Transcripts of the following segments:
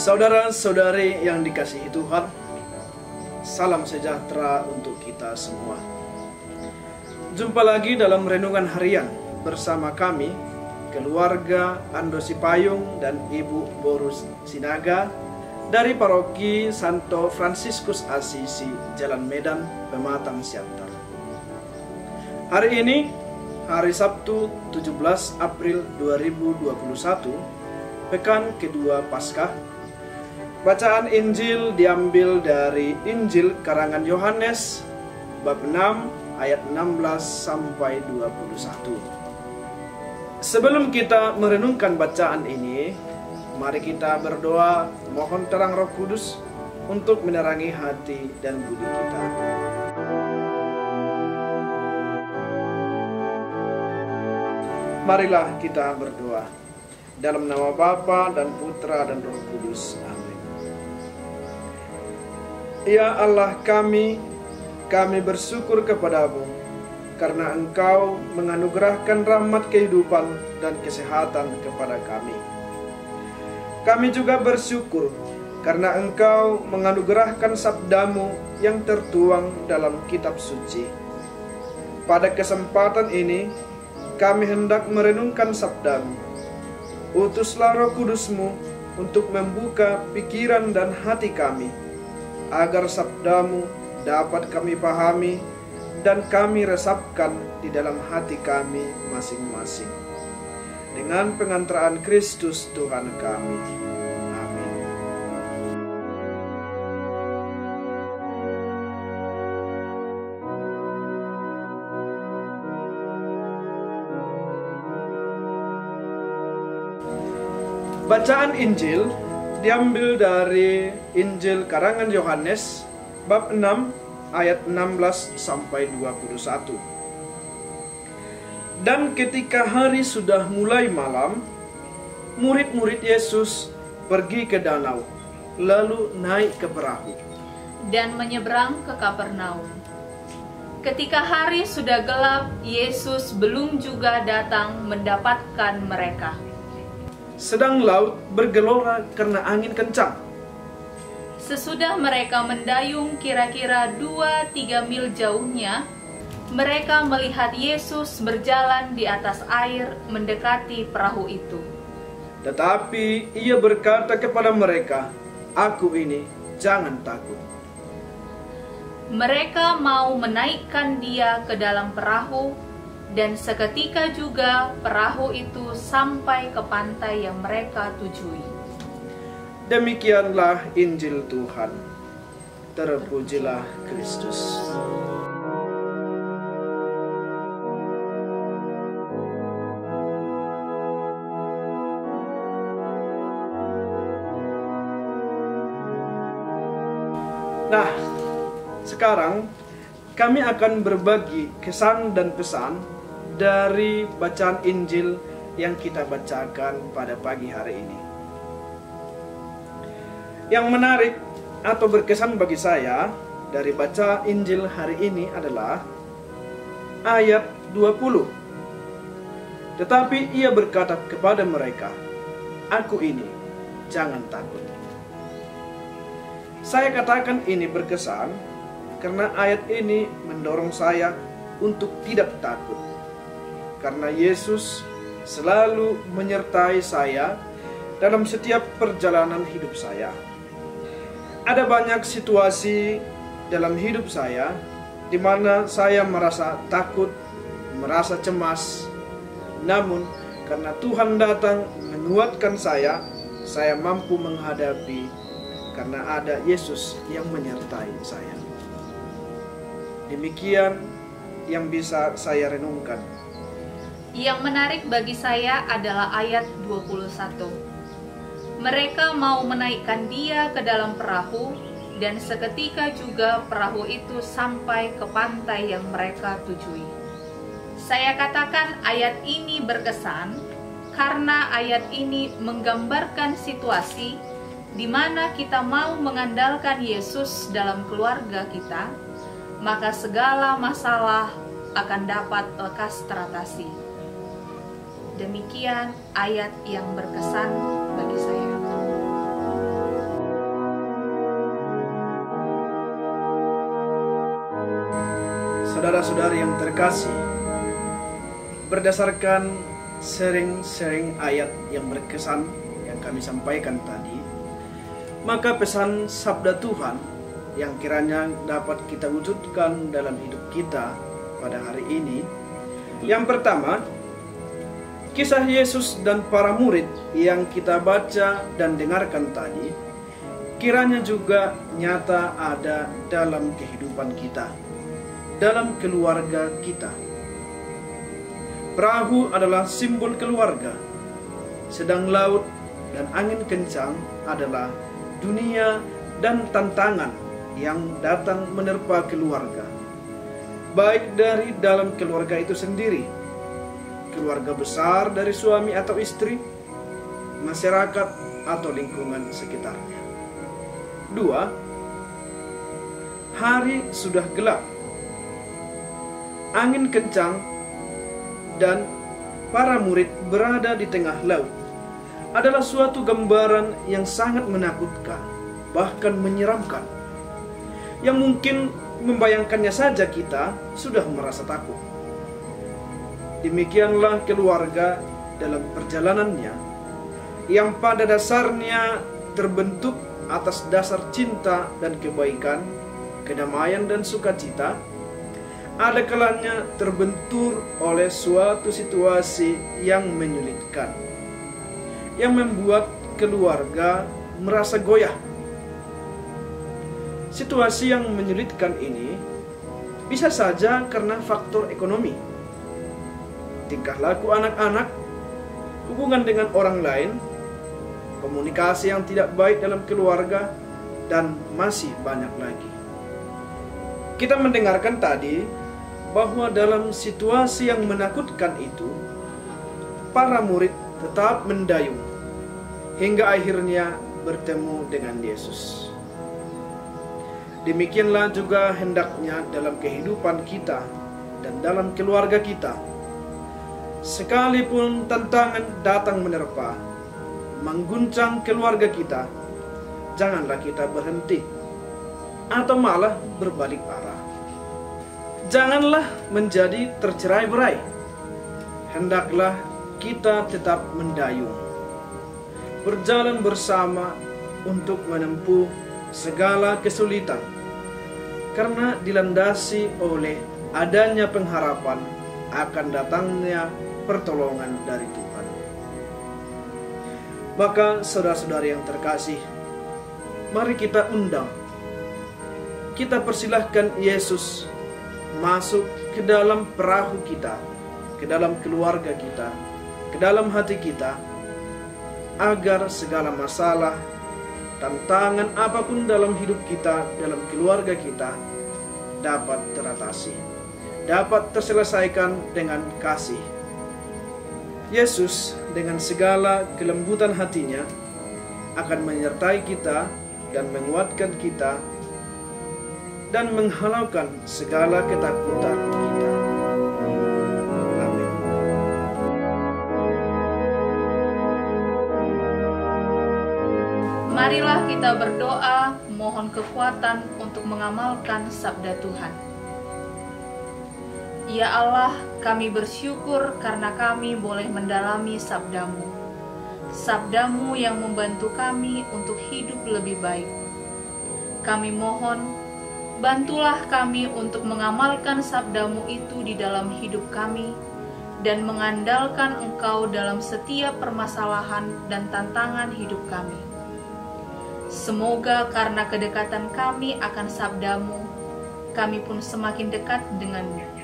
Saudara-saudari yang dikasihi Tuhan, salam sejahtera untuk kita semua. Jumpa lagi dalam renungan harian bersama kami, keluarga Ando Sipayung dan Ibu Borus Sinaga dari Paroki Santo Fransiskus Assisi, Jalan Medan, Pematang Siantar. Hari ini, hari Sabtu 17 April 2021, pekan kedua Paskah. Bacaan Injil diambil dari Injil karangan Yohanes bab 6 ayat 16 sampai 21. Sebelum kita merenungkan bacaan ini, mari kita berdoa mohon terang Roh Kudus untuk menerangi hati dan budi kita. Marilah kita berdoa. Dalam nama Bapa dan Putra dan Roh Kudus. Amin. Ya Allah kami bersyukur kepadamu karena Engkau menganugerahkan rahmat kehidupan dan kesehatan kepada kami. Kami juga bersyukur karena Engkau menganugerahkan sabdamu yang tertuang dalam kitab suci. Pada kesempatan ini, kami hendak merenungkan sabdamu. Utuslah Roh Kudus-Mu untuk membuka pikiran dan hati kami, agar sabdamu dapat kami pahami dan kami resapkan di dalam hati kami masing-masing. Dengan pengantaraan Kristus Tuhan kami. Amin. Bacaan Injil diambil dari Injil karangan Yohanes bab 6 ayat 16 sampai 21. Dan ketika hari sudah mulai malam, murid-murid Yesus pergi ke danau, lalu naik ke perahu dan menyeberang ke Kapernaum. Ketika hari sudah gelap, Yesus belum juga datang mendapatkan mereka. Sedang laut bergelora karena angin kencang. Sesudah mereka mendayung kira-kira 2-3 mil jauhnya, mereka melihat Yesus berjalan di atas air mendekati perahu itu. Tetapi ia berkata kepada mereka, "Aku ini, jangan takut." Mereka mau menaikkan dia ke dalam perahu, dan seketika juga perahu itu sampai ke pantai yang mereka tujui. Demikianlah Injil Tuhan. Terpujilah Kristus. Nah, sekarang kami akan berbagi kesan dan pesan dari bacaan Injil yang kita bacakan pada pagi hari ini. Yang menarik atau berkesan bagi saya dari baca Injil hari ini adalah ayat 20. Tetapi ia berkata kepada mereka, "Aku ini, jangan takut." Saya katakan ini berkesan karena ayat ini mendorong saya untuk tidak takut. Karena Yesus selalu menyertai saya dalam setiap perjalanan hidup saya. Ada banyak situasi dalam hidup saya di mana saya merasa takut, merasa cemas. Namun, karena Tuhan datang menguatkan saya mampu menghadapi karena ada Yesus yang menyertai saya. Demikian yang bisa saya renungkan. Yang menarik bagi saya adalah ayat 21. Mereka mau menaikkan dia ke dalam perahu, dan seketika juga perahu itu sampai ke pantai yang mereka tujui. Saya katakan ayat ini berkesan karena ayat ini menggambarkan situasi di mana kita mau mengandalkan Yesus dalam keluarga kita, maka segala masalah akan dapat lekas teratasi. Demikian ayat yang berkesan bagi saya. Saudara-saudari yang terkasih, berdasarkan sharing ayat yang berkesan yang kami sampaikan tadi, maka pesan sabda Tuhan yang kiranya dapat kita wujudkan dalam hidup kita pada hari ini. Yang pertama, kisah Yesus dan para murid yang kita baca dan dengarkan tadi, kiranya juga nyata ada dalam kehidupan kita, dalam keluarga kita. Perahu adalah simbol keluarga, sedang laut dan angin kencang adalah dunia dan tantangan yang datang menerpa keluarga, baik dari dalam keluarga itu sendiri, keluarga besar dari suami atau istri, masyarakat atau lingkungan sekitarnya. 2. Hari sudah gelap, angin kencang, dan para murid berada di tengah laut adalah suatu gambaran yang sangat menakutkan, bahkan menyeramkan, yang mungkin membayangkannya saja kita sudah merasa takut. Demikianlah keluarga dalam perjalanannya, yang pada dasarnya terbentuk atas dasar cinta dan kebaikan, kedamaian dan sukacita, ada kalanya terbentur oleh suatu situasi yang menyulitkan, yang membuat keluarga merasa goyah. Situasi yang menyulitkan ini bisa saja karena faktor ekonomi, tingkah laku anak-anak, hubungan dengan orang lain, komunikasi yang tidak baik dalam keluarga, dan masih banyak lagi. Kita mendengarkan tadi bahwa dalam situasi yang menakutkan itu, para murid tetap mendayung hingga akhirnya bertemu dengan Yesus. Demikianlah juga hendaknya dalam kehidupan kita dan dalam keluarga kita. Sekalipun tantangan datang menerpa, mengguncang keluarga kita, janganlah kita berhenti atau malah berbalik arah. Janganlah menjadi tercerai-berai. Hendaklah kita tetap mendayung, berjalan bersama untuk menempuh segala kesulitan, karena dilandasi oleh adanya pengharapan akan datangnya pertolongan dari Tuhan. Maka saudara-saudari yang terkasih, mari kita undang, kita persilahkan Yesus masuk ke dalam perahu kita, ke dalam keluarga kita, ke dalam hati kita, agar segala masalah, tantangan apapun dalam hidup kita, dalam keluarga kita, dapat teratasi, dapat terselesaikan dengan kasih. Yesus dengan segala kelembutan hatinya akan menyertai kita dan menguatkan kita dan menghalaukan segala ketakutan kita. Amin. Marilah kita berdoa, mohon kekuatan untuk mengamalkan sabda Tuhan. Ya Allah, kami bersyukur karena kami boleh mendalami sabda-Mu. Sabda-Mu yang membantu kami untuk hidup lebih baik. Kami mohon, bantulah kami untuk mengamalkan sabda-Mu itu di dalam hidup kami dan mengandalkan Engkau dalam setiap permasalahan dan tantangan hidup kami. Semoga karena kedekatan kami akan sabda-Mu, kami pun semakin dekat dengan-Mu.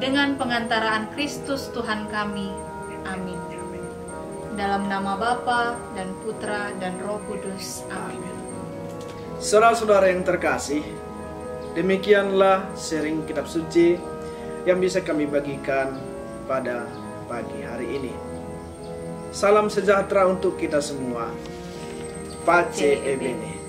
Dengan pengantaraan Kristus Tuhan kami. Amin. Dalam nama Bapa dan Putra dan Roh Kudus. Amin. Saudara-saudara yang terkasih, demikianlah sharing kitab suci yang bisa kami bagikan pada pagi hari ini. Salam sejahtera untuk kita semua. Pace e bene.